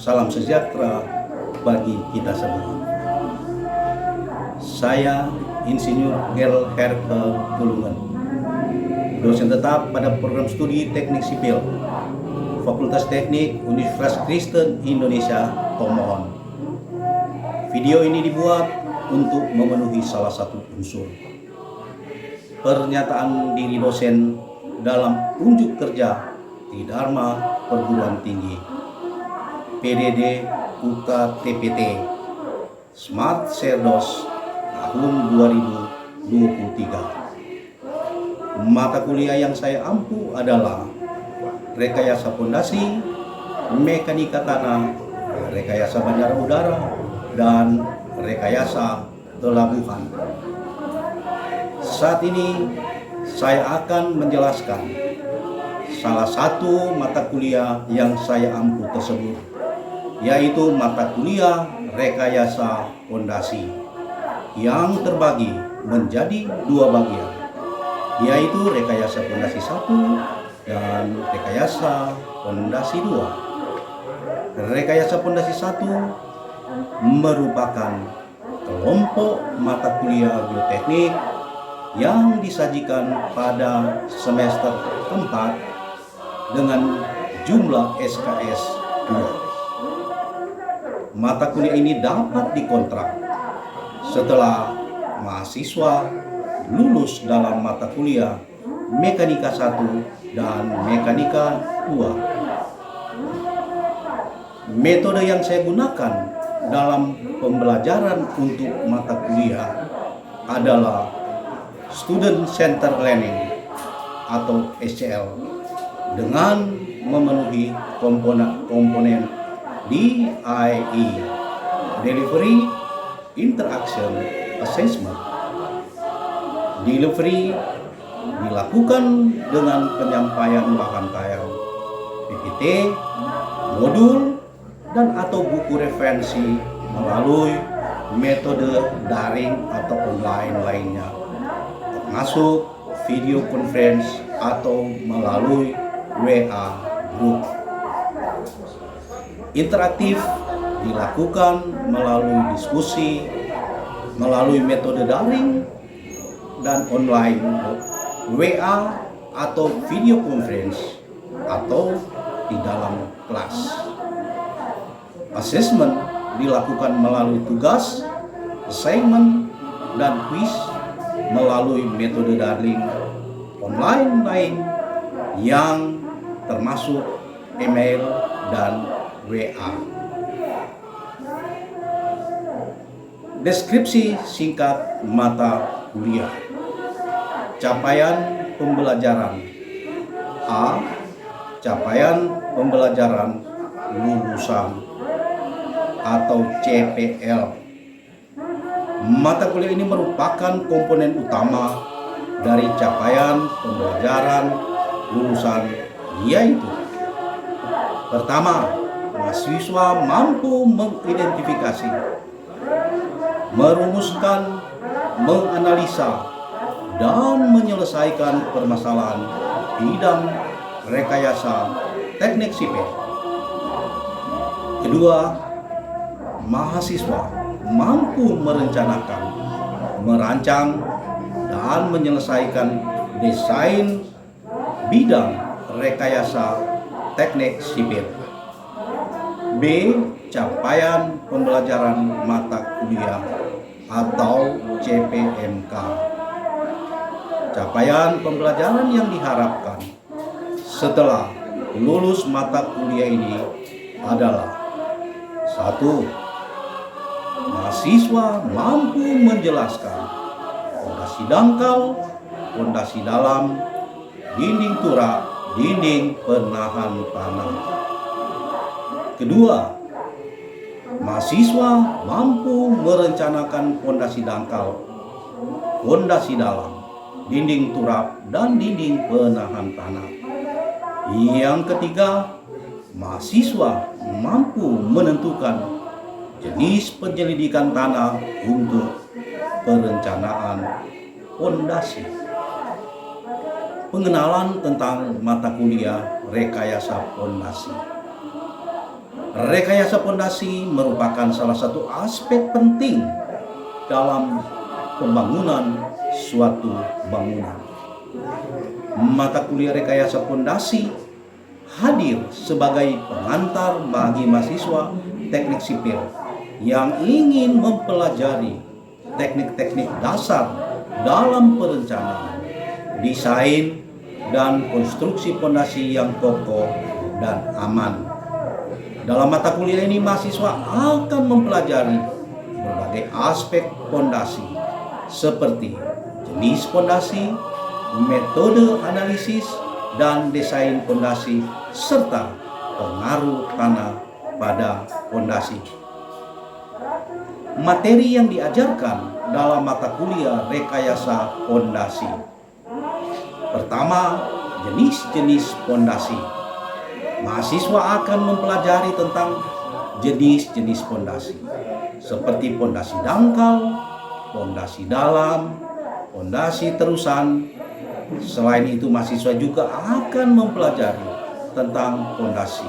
Salam sejahtera bagi kita semua. Saya Insinyur Gel Herke Tulungan, dosen tetap pada program studi Teknik Sipil, Fakultas Teknik Universitas Kristen Indonesia, Tomohon. Video ini dibuat untuk memenuhi salah satu unsur pernyataan diri dosen dalam unjuk kerja di Dharma Perguruan Tinggi PDD UKTPT Smart Serdos tahun 2023. Mata kuliah yang saya ampu adalah rekayasa pondasi, mekanika tanah, rekayasa bandara udara, dan rekayasa pelabuhan. Saat ini saya akan menjelaskan salah satu mata kuliah yang saya ampu tersebut, yaitu mata kuliah rekayasa pondasi yang terbagi menjadi dua bagian, yaitu rekayasa pondasi 1 dan rekayasa pondasi 2. Rekayasa pondasi 1 merupakan kelompok mata kuliah geoteknik yang disajikan pada semester 4 dengan jumlah SKS 2. Mata kuliah ini dapat dikontrak setelah mahasiswa lulus dalam mata kuliah Mekanika 1 dan Mekanika 2. Metode yang saya gunakan dalam pembelajaran untuk mata kuliah adalah Student Center Learning atau SCL dengan memenuhi komponen DIE, Delivery Interaction Assessment. Delivery dilakukan dengan penyampaian bahan tayang PPT, modul, dan atau buku referensi melalui metode daring atau online lainnya, termasuk video conference atau melalui WA group. Interaktif dilakukan melalui diskusi, melalui metode daring dan online, WA atau video conference, atau di dalam kelas. Assessment dilakukan melalui tugas, assignment, dan quiz melalui metode daring online lain yang termasuk email dan WA. Deskripsi singkat mata kuliah. Capaian pembelajaran. A. Capaian pembelajaran lulusan atau CPL. Mata kuliah ini merupakan komponen utama dari capaian pembelajaran lulusan, yaitu pertama, mahasiswa mampu mengidentifikasi, merumuskan, menganalisa, dan menyelesaikan permasalahan bidang rekayasa teknik sipil. Kedua, mahasiswa mampu merencanakan, merancang, dan menyelesaikan desain bidang rekayasa teknik sipil. B. Capaian pembelajaran mata kuliah atau CPMK. Capaian pembelajaran yang diharapkan setelah lulus mata kuliah ini adalah: 1. Mahasiswa mampu menjelaskan pondasi dangkal, pondasi dalam, dinding turap, dinding penahan tanah. Kedua, mahasiswa mampu merencanakan pondasi dangkal, pondasi dalam, dinding turap, dan dinding penahan tanah. Yang ketiga, mahasiswa mampu menentukan jenis penyelidikan tanah untuk perencanaan pondasi. Pengenalan tentang mata kuliah rekayasa pondasi. Rekayasa pondasi merupakan salah satu aspek penting dalam pembangunan suatu bangunan. Mata kuliah rekayasa pondasi hadir sebagai pengantar bagi mahasiswa teknik sipil yang ingin mempelajari teknik-teknik dasar dalam perencanaan, desain, dan konstruksi pondasi yang kokoh dan aman. Dalam mata kuliah ini, mahasiswa akan mempelajari berbagai aspek pondasi seperti jenis pondasi, metode analisis dan desain pondasi, serta pengaruh tanah pada pondasi. Materi yang diajarkan dalam mata kuliah rekayasa pondasi. Pertama, jenis-jenis pondasi. Mahasiswa akan mempelajari tentang jenis-jenis pondasi, seperti pondasi dangkal, pondasi dalam, pondasi terusan. Selain itu, mahasiswa juga akan mempelajari tentang pondasi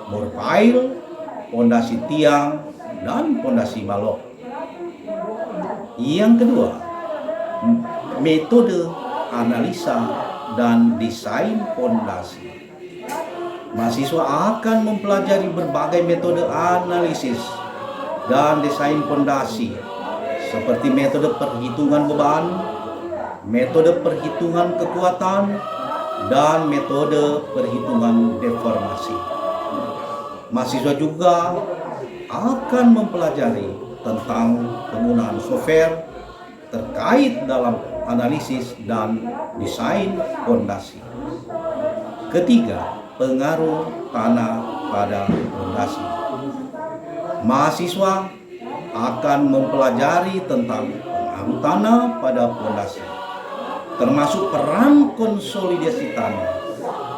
morpail, pondasi tiang, dan pondasi balok. Yang kedua, metode analisa dan desain pondasi. Mahasiswa akan mempelajari berbagai metode analisis dan desain pondasi, seperti metode perhitungan beban, metode perhitungan kekuatan, dan metode perhitungan deformasi. Mahasiswa juga akan mempelajari tentang penggunaan software terkait dalam analisis dan desain pondasi. Ketiga, pengaruh tanah pada pondasi. Mahasiswa akan mempelajari tentang pengaruh tanah pada pondasi, termasuk peran konsolidasi tanah,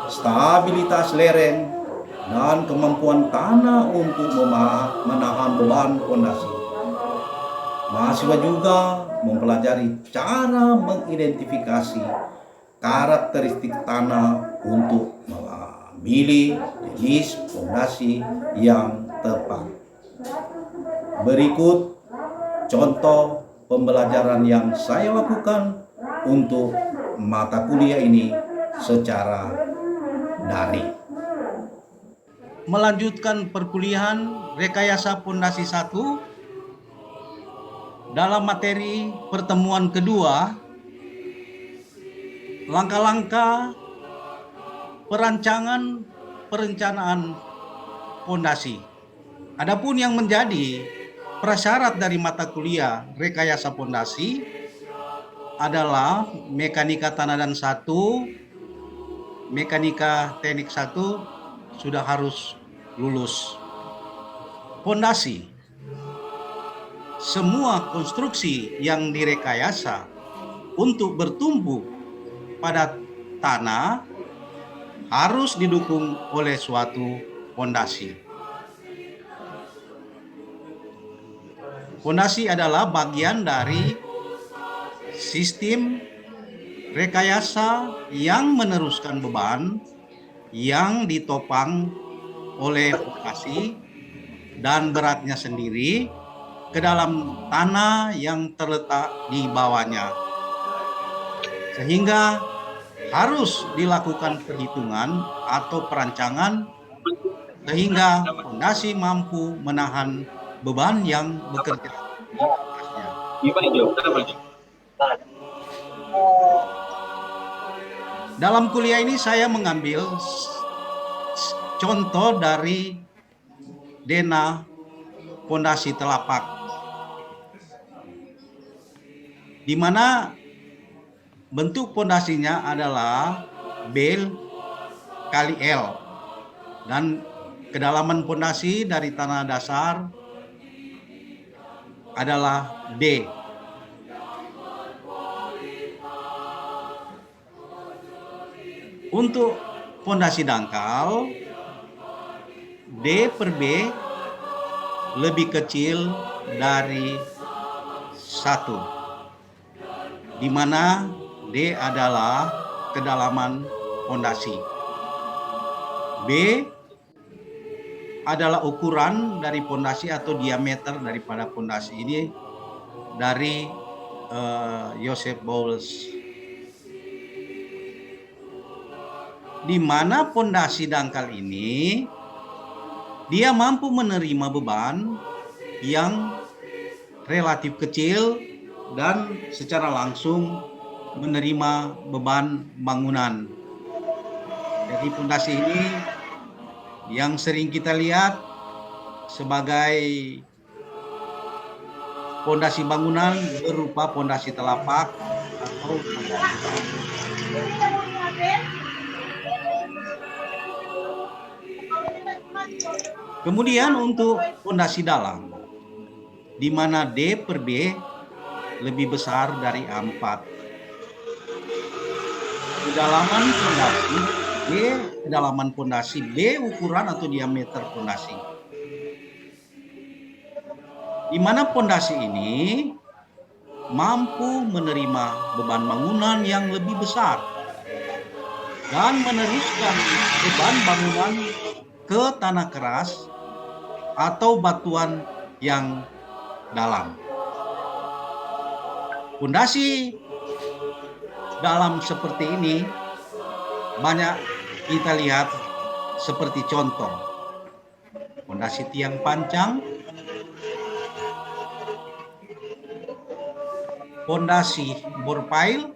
stabilitas lereng, dan kemampuan tanah untuk menahan beban pondasi. Mahasiswa juga mempelajari cara mengidentifikasi karakteristik tanah untuk memilih jenis pondasi yang tepat. Berikut contoh pembelajaran yang saya lakukan untuk mata kuliah ini secara daring. Melanjutkan perkuliahan rekayasa pondasi 1 dalam materi pertemuan kedua, langkah-langkah perencanaan pondasi. Adapun yang menjadi prasyarat dari mata kuliah rekayasa pondasi adalah mekanika tanah dan 1, mekanika teknik 1 sudah harus lulus. Pondasi. Semua konstruksi yang direkayasa untuk bertumbuh pada tanah harus didukung oleh suatu pondasi. Pondasi adalah bagian dari sistem rekayasa yang meneruskan beban yang ditopang oleh pondasi dan beratnya sendiri ke dalam tanah yang terletak di bawahnya, sehingga harus dilakukan perhitungan atau perancangan sehingga pondasi mampu menahan beban yang bekerja di atasnya. Dalam kuliah ini saya mengambil contoh dari denah pondasi telapak, di mana bentuk pondasinya adalah B kali L, dan kedalaman pondasi dari tanah dasar adalah D. Untuk pondasi dangkal, D per B lebih kecil dari 1, di mana D adalah kedalaman pondasi. B adalah ukuran dari pondasi atau diameter daripada pondasi ini dari Joseph Bowles. Di mana pondasi dangkal ini dia mampu menerima beban yang relatif kecil dan secara langsung menerima beban bangunan. Jadi pondasi ini yang sering kita lihat sebagai pondasi bangunan berupa pondasi telapak atau kemudian untuk pondasi dalam, di mana D per B lebih besar dari A4. Kedalaman pondasi B ukuran atau diameter pondasi. Di mana pondasi ini mampu menerima beban bangunan yang lebih besar dan meneruskan beban bangunan ke tanah keras atau batuan yang dalam. Pondasi dalam seperti ini banyak kita lihat seperti contoh pondasi tiang pancang, pondasi bor pile,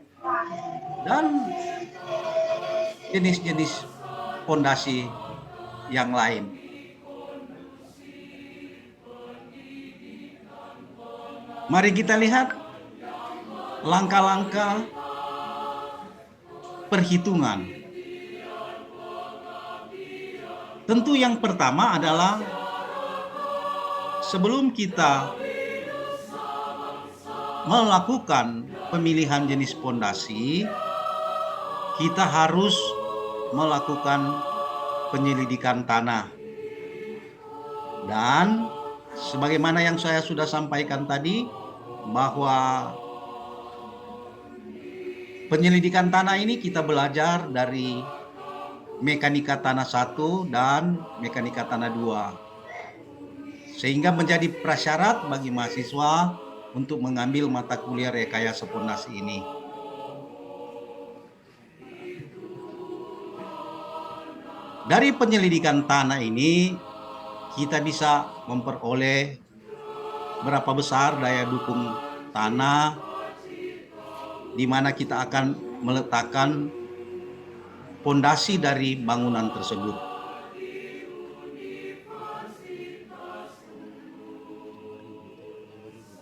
dan jenis-jenis pondasi yang lain. Mari kita lihat langkah-langkah perhitungan. Tentu yang pertama adalah sebelum kita melakukan pemilihan jenis pondasi, kita harus melakukan penyelidikan tanah. Dan sebagaimana yang saya sudah sampaikan tadi, bahwa penyelidikan tanah ini kita belajar dari mekanika tanah 1 dan mekanika tanah 2. Sehingga menjadi prasyarat bagi mahasiswa untuk mengambil mata kuliah rekayasa pondasi ini. Dari penyelidikan tanah ini kita bisa memperoleh berapa besar daya dukung tanah, di mana kita akan meletakkan pondasi dari bangunan tersebut.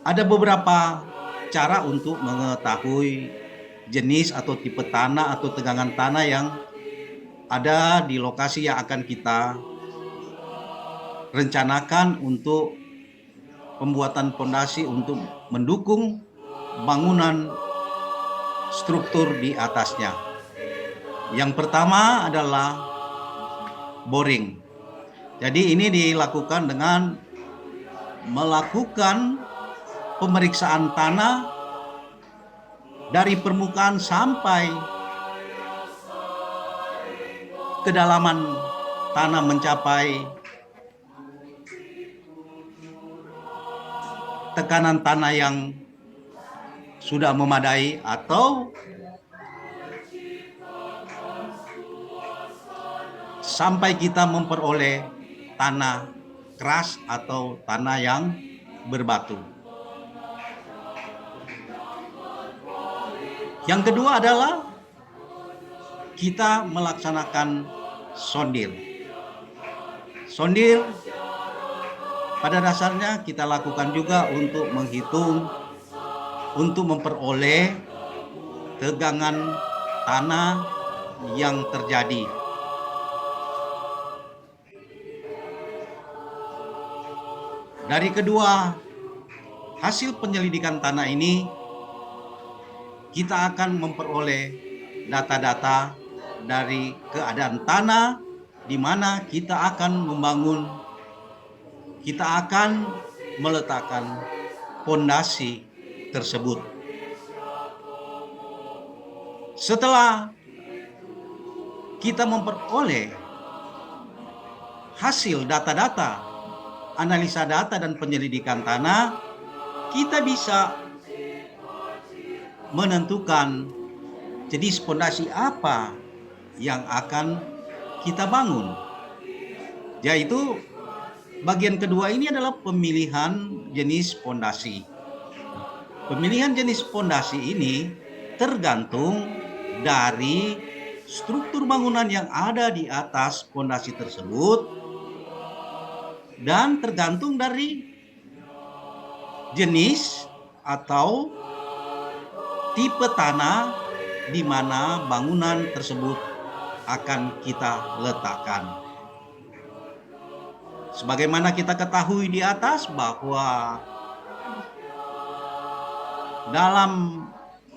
Ada beberapa cara untuk mengetahui jenis atau tipe tanah atau tegangan tanah yang ada di lokasi yang akan kita rencanakan untuk pembuatan pondasi untuk mendukung bangunan struktur di atasnya. Yang pertama adalah boring. Jadi ini dilakukan dengan melakukan pemeriksaan tanah dari permukaan sampai kedalaman tanah mencapai tekanan tanah yang sudah memadai atau sampai kita memperoleh tanah keras atau tanah yang berbatu. Yang kedua adalah kita melaksanakan sondir. Sondir pada dasarnya kita lakukan juga untuk menghitung, untuk memperoleh tegangan tanah yang terjadi. Dari kedua hasil penyelidikan tanah ini, kita akan memperoleh data-data dari keadaan tanah di mana kita akan membangun, kita akan meletakkan pondasi tersebut. Setelah kita memperoleh hasil data-data, analisa data dan penyelidikan tanah, kita bisa menentukan jenis pondasi apa yang akan kita bangun. Yaitu bagian kedua ini adalah pemilihan jenis pondasi. Pemilihan jenis pondasi ini tergantung dari struktur bangunan yang ada di atas pondasi tersebut dan tergantung dari jenis atau tipe tanah di mana bangunan tersebut akan kita letakkan. Sebagaimana kita ketahui di atas bahwa dalam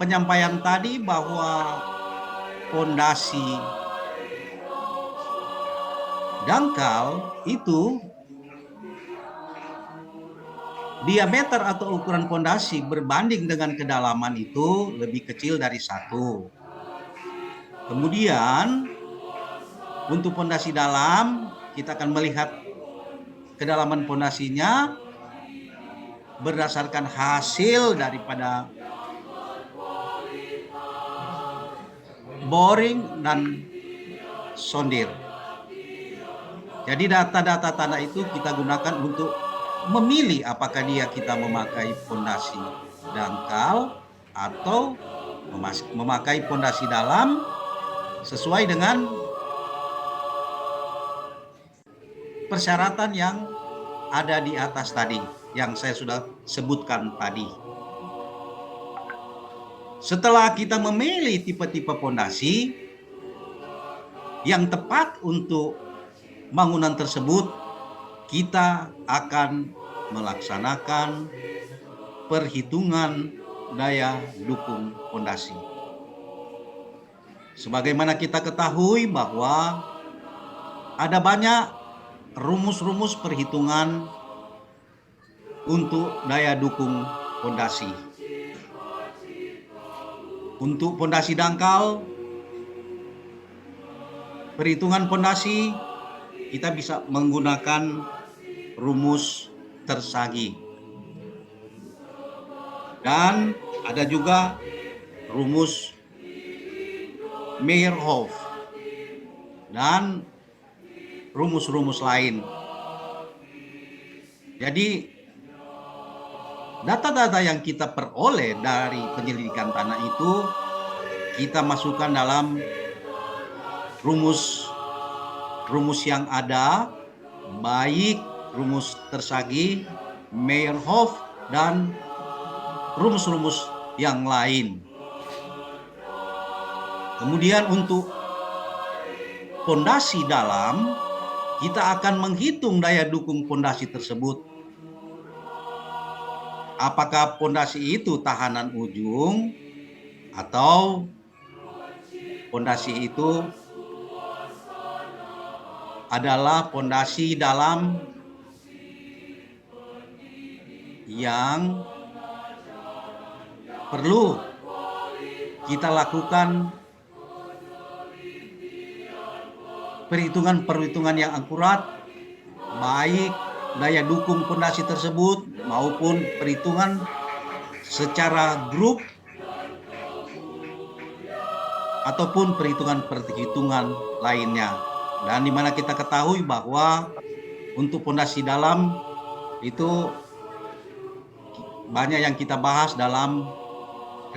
penyampaian tadi bahwa pondasi dangkal itu diameter atau ukuran pondasi berbanding dengan kedalaman itu lebih kecil dari 1. Kemudian untuk pondasi dalam kita akan melihat kedalaman pondasinya berdasarkan hasil daripada boring dan sondir. Jadi data-data tanah itu kita gunakan untuk memilih apakah kita memakai pondasi dangkal atau memakai pondasi dalam sesuai dengan persyaratan yang ada di atas tadi, yang saya sudah sebutkan tadi. Setelah kita memilih tipe-tipe pondasi yang tepat untuk bangunan tersebut, kita akan melaksanakan perhitungan daya dukung pondasi. Sebagaimana kita ketahui bahwa ada banyak rumus-rumus perhitungan untuk daya dukung pondasi. Untuk pondasi dangkal, perhitungan pondasi kita bisa menggunakan rumus Tersagi. Dan ada juga rumus Meyerhof dan rumus-rumus lain. Jadi data-data yang kita peroleh dari penyelidikan tanah itu kita masukkan dalam rumus yang ada, baik rumus Tersagi, Meyerhof, dan rumus-rumus yang lain. Kemudian untuk pondasi dalam, kita akan menghitung daya dukung pondasi tersebut. Apakah pondasi itu tahanan ujung atau pondasi itu adalah pondasi dalam yang perlu kita lakukan perhitungan yang akurat, baik daya dukung pondasi tersebut maupun perhitungan secara grup ataupun perhitungan lainnya. Dan di mana kita ketahui bahwa untuk pondasi dalam itu banyak yang kita bahas dalam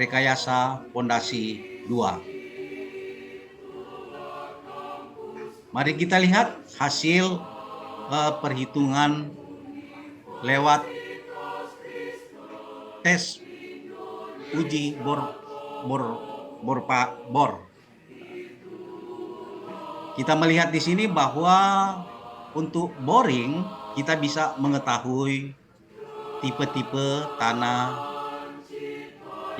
rekayasa pondasi 2. Mari kita lihat hasil perhitungan lewat tes uji bor. Kita melihat di sini bahwa untuk boring kita bisa mengetahui tipe-tipe tanah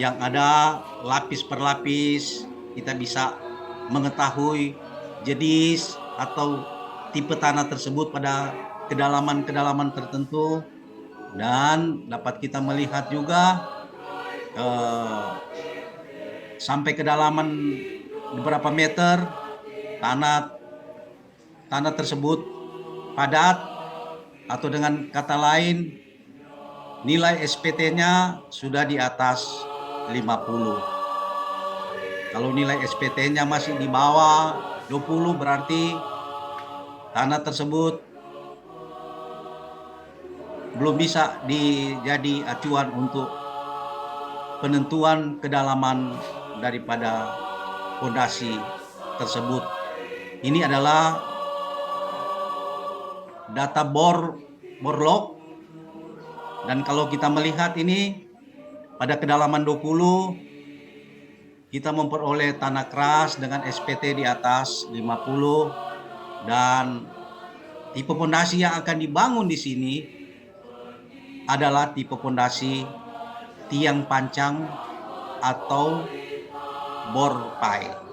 yang ada lapis per lapis. Kita bisa mengetahui jenis atau tipe tanah tersebut pada kedalaman tertentu, dan dapat kita melihat juga sampai kedalaman beberapa meter tanah tersebut padat, atau dengan kata lain nilai SPT-nya sudah di atas 50. Kalau nilai SPT-nya masih di bawah 20 berarti tanah tersebut belum bisa dijadi acuan untuk penentuan kedalaman daripada fondasi tersebut. Ini adalah data borlog, dan kalau kita melihat ini pada kedalaman 20 kita memperoleh tanah keras dengan SPT di atas 50, dan tipe fondasi yang akan dibangun di sini adalah tipe fondasi tiang pancang atau bor pile.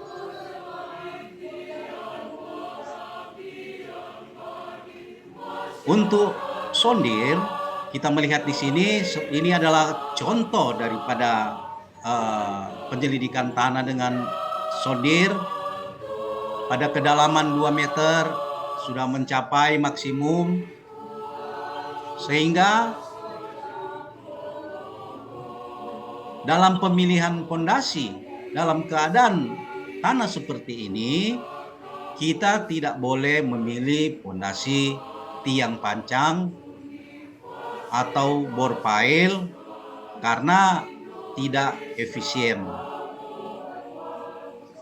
Untuk sondir, kita melihat di sini, ini adalah contoh daripada penyelidikan tanah dengan sondir. Pada kedalaman 2 meter sudah mencapai maksimum, sehingga dalam pemilihan fondasi dalam keadaan tanah seperti ini, kita tidak boleh memilih fondasi tiang pancang atau bor pile karena tidak efisien.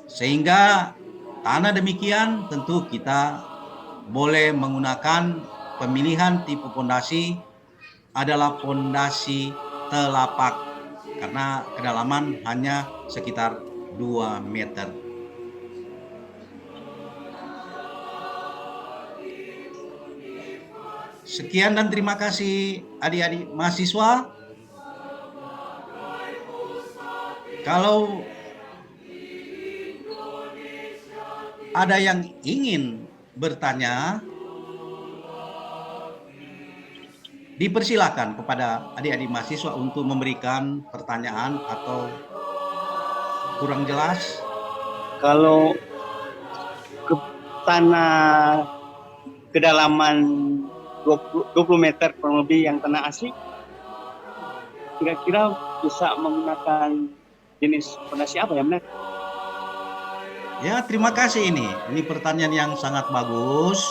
Sehingga tanah demikian tentu kita boleh menggunakan pemilihan tipe fondasi adalah fondasi telapak, karena kedalaman hanya sekitar 2 meter. Sekian dan terima kasih adik-adik mahasiswa. Kalau ada yang ingin bertanya, dipersilakan kepada adik-adik mahasiswa untuk memberikan pertanyaan atau kurang jelas. Kalau ke tanah kedalaman 20 meter kurang lebih yang tanah asli, kira-kira bisa menggunakan jenis fondasi apa ya, benar? Ya, terima kasih ini. Ini pertanyaan yang sangat bagus.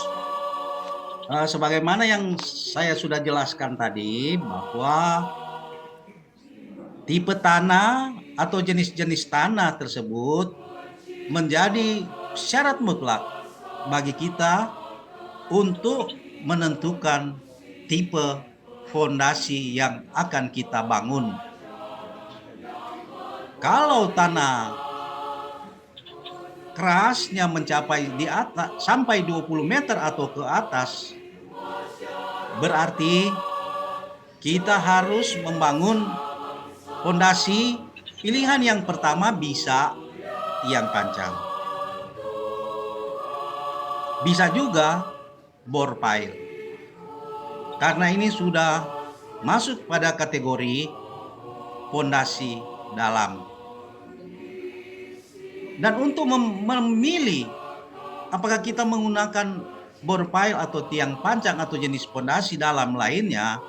Sebagaimana yang saya sudah jelaskan tadi, bahwa tipe tanah atau jenis-jenis tanah tersebut menjadi syarat mutlak bagi kita untuk menentukan tipe fondasi yang akan kita bangun. Kalau tanah kerasnya mencapai di atas sampai 20 meter atau ke atas, berarti kita harus membangun fondasi. Pilihan yang pertama bisa tiang pancang, bisa juga bor pile, karena ini sudah masuk pada kategori fondasi dalam. Dan untuk memilih apakah kita menggunakan bor pile atau tiang pancang atau jenis fondasi dalam lainnya,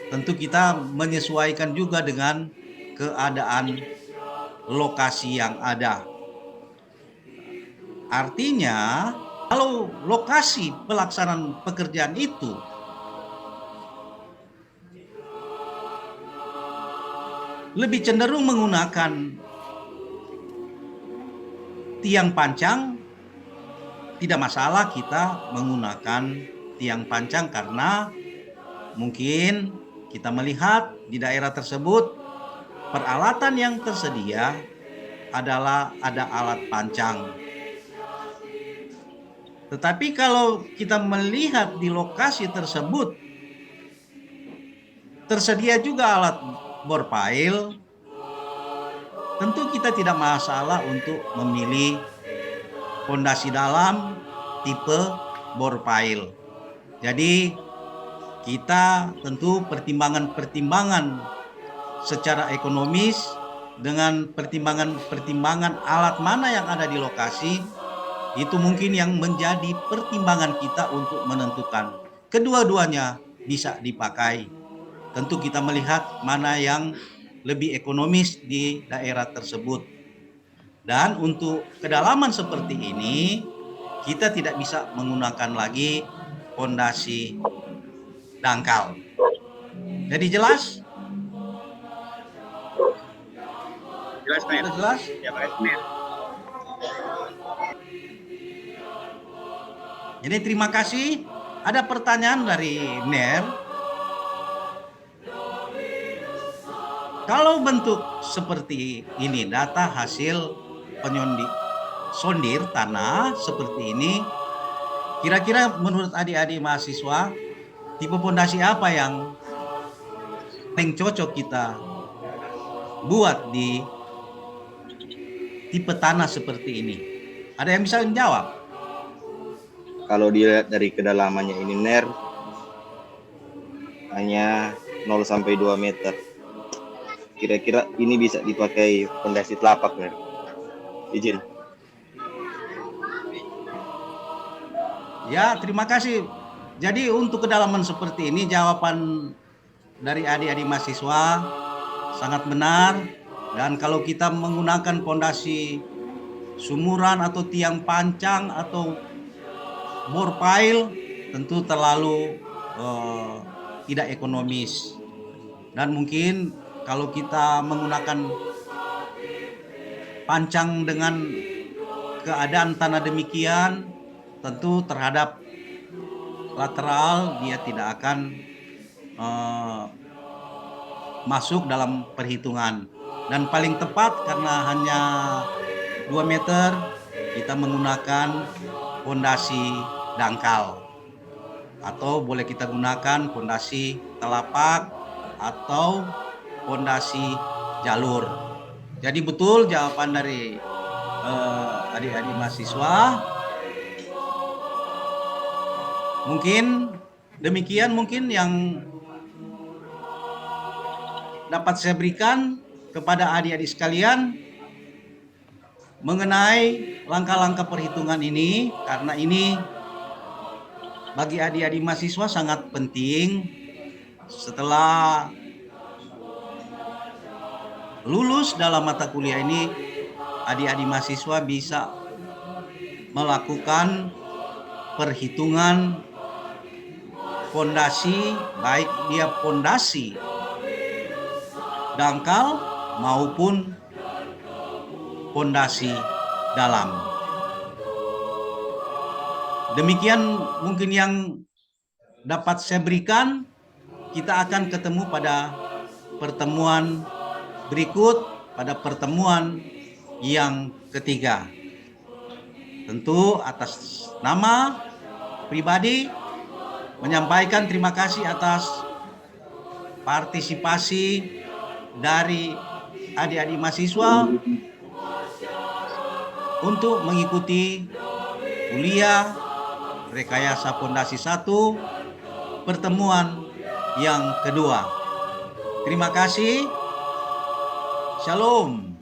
tentu kita menyesuaikan juga dengan keadaan lokasi yang ada. Artinya, kalau lokasi pelaksanaan pekerjaan itu lebih cenderung menggunakan tiang pancang, tidak masalah kita menggunakan tiang pancang, karena mungkin kita melihat di daerah tersebut peralatan yang tersedia adalah ada alat pancang. Tetapi kalau kita melihat di lokasi tersebut tersedia juga alat bor pile, tentu kita tidak masalah untuk memilih fondasi dalam tipe bor pile. Jadi kita tentu pertimbangan secara ekonomis dengan pertimbangan alat mana yang ada di lokasi, itu mungkin yang menjadi pertimbangan kita untuk menentukan kedua-duanya bisa dipakai. Tentu kita melihat mana yang lebih ekonomis di daerah tersebut. Dan untuk kedalaman seperti ini, kita tidak bisa menggunakan lagi pondasi dangkal. Jadi jelas? Jelas, Ner. Sudah jelas? Ya, makasih, Ner. Jadi terima kasih. Ada pertanyaan dari Ner. Kalau bentuk seperti ini, data hasil sondir tanah seperti ini, kira-kira menurut adik-adik mahasiswa, tipe pondasi apa yang paling cocok kita buat di tipe tanah seperti ini? Ada yang bisa menjawab? Kalau dilihat dari kedalamannya ini, Ner, hanya 0 sampai 2 meter. Kira-kira ini bisa dipakai pondasi telapak, Ner. Izin. Ya, terima kasih. Jadi untuk kedalaman seperti ini, jawaban dari adik-adik mahasiswa sangat benar. Dan kalau kita menggunakan pondasi sumuran atau tiang pancang atau bore pile, tentu terlalu tidak ekonomis. Dan mungkin kalau kita menggunakan pancang dengan keadaan tanah demikian, tentu terhadap lateral dia tidak akan masuk dalam perhitungan. Dan paling tepat karena hanya 2 meter, kita menggunakan pondasi dangkal. Atau boleh kita gunakan pondasi telapak atau pondasi jalur. Jadi betul jawaban dari adik-adik mahasiswa. Mungkin demikian mungkin yang dapat saya berikan kepada adik-adik sekalian mengenai langkah-langkah perhitungan ini, karena ini bagi adik-adik mahasiswa sangat penting. Setelah lulus dalam mata kuliah ini, adik-adik mahasiswa bisa melakukan perhitungan pondasi, baik dia pondasi dangkal maupun pondasi dalam. Demikian mungkin yang dapat saya berikan. Kita akan ketemu pada pertemuan berikut, pada pertemuan yang ketiga. Tentu atas nama pribadi menyampaikan terima kasih atas partisipasi dari adik-adik mahasiswa untuk mengikuti kuliah Rekayasa Pondasi 1 pertemuan yang kedua. Terima kasih. Shalom.